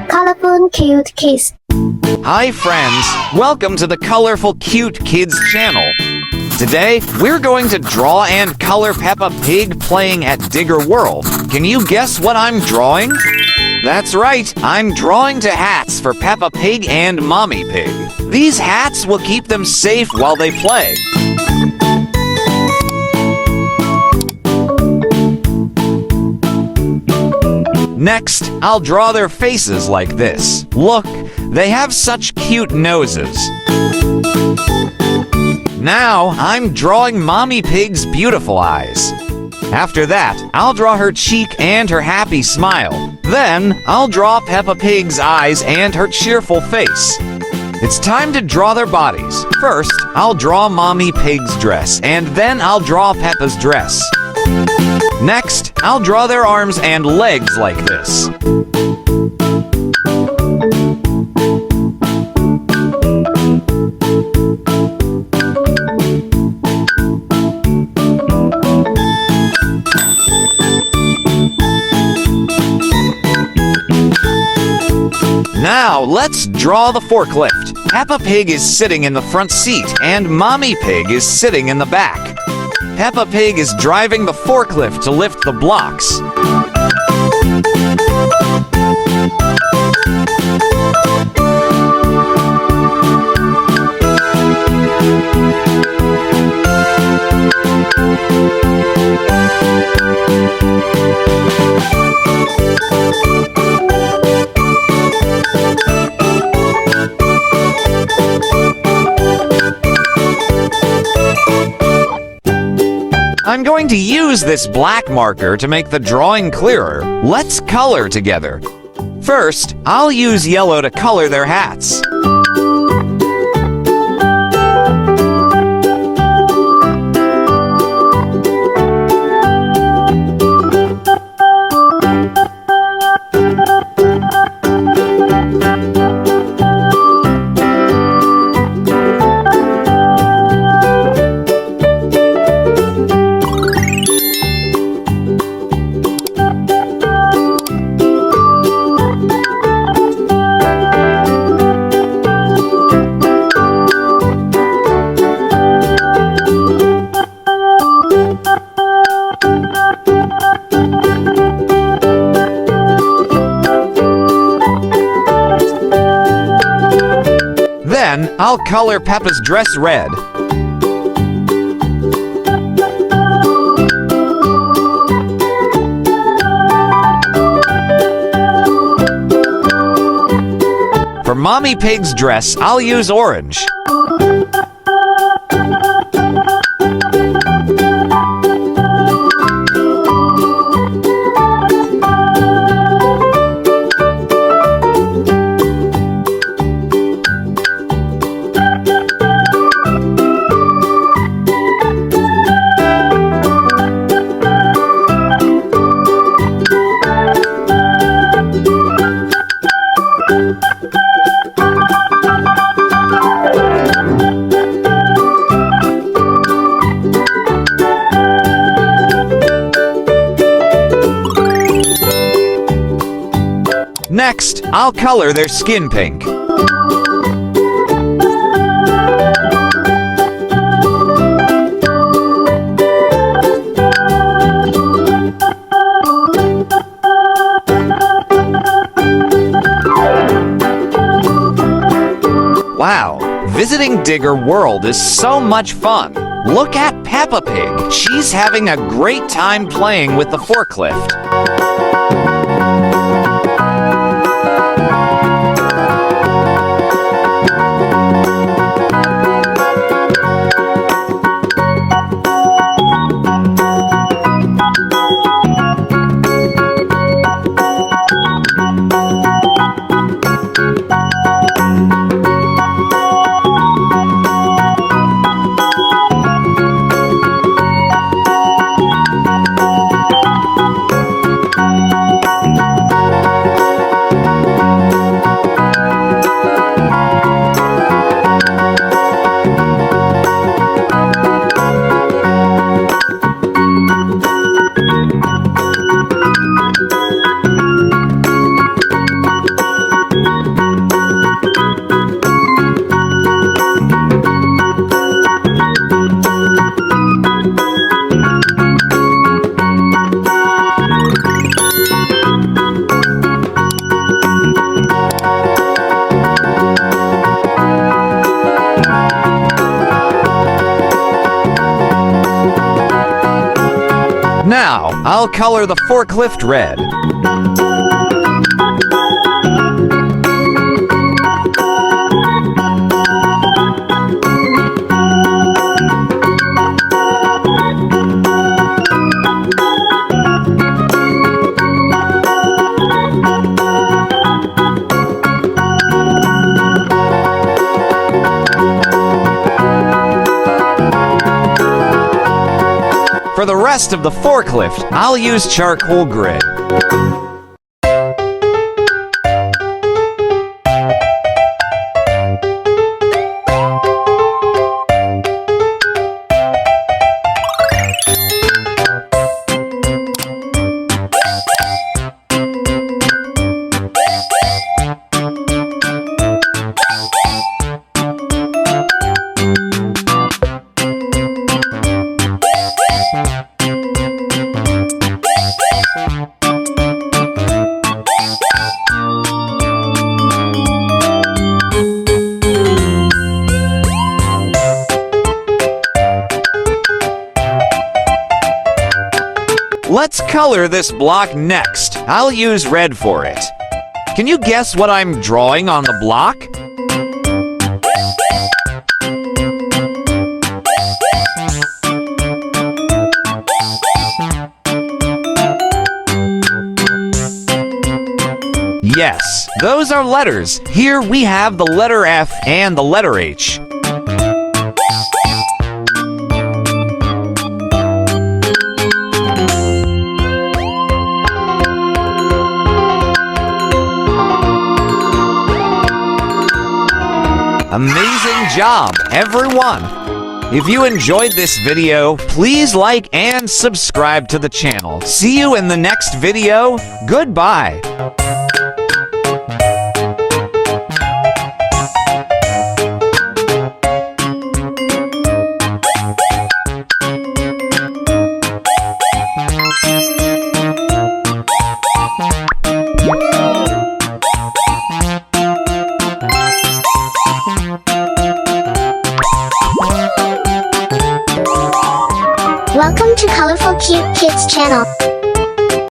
Colorful Cute Kids. Hi friends, welcome to the Colorful Cute Kids channel. Today, we're going to draw and color Peppa Pig playing at Digger World. Can you guess what I'm drawing? That's right, I'm drawing two hats for Peppa Pig and Mommy Pig. These hats will keep them safe while they play. Next, I'll draw their faces like this. Look, they have such cute noses. Now, I'm drawing Mommy Pig's beautiful eyes. After that, I'll draw her cheek and her happy smile. Then, I'll draw Peppa Pig's eyes and her cheerful face. It's time to draw their bodies. First, I'll draw Mommy Pig's dress, and then I'll draw Peppa's dress. Next, I'll draw their arms and legs like this. Now, let's draw the forklift. Peppa Pig is sitting in the front seat, and Mommy Pig is sitting in the back. Peppa Pig is driving the forklift to lift the blocks. I'm going to use this black marker to make the drawing clearer. Let's color together. First, I'll use yellow to color their hats. Then, I'll color Peppa's dress red. For Mommy Pig's dress, I'll use orange. Next, I'll color their skin pink. Wow, visiting Digger World is so much fun. Look at Peppa Pig. She's having a great time playing with the forklift. Now, I'll color the forklift red. For the rest of the forklift, I'll use charcoal gray. Let's color this block next. I'll use red for it. Can you guess what I'm drawing on the block? Yes, those are letters. Here we have the letter F and the letter H. Amazing job, everyone! If you enjoyed this video, please like and subscribe to the channel. See you in the next video. Goodbye! Welcome to Colorful Cute Kids channel.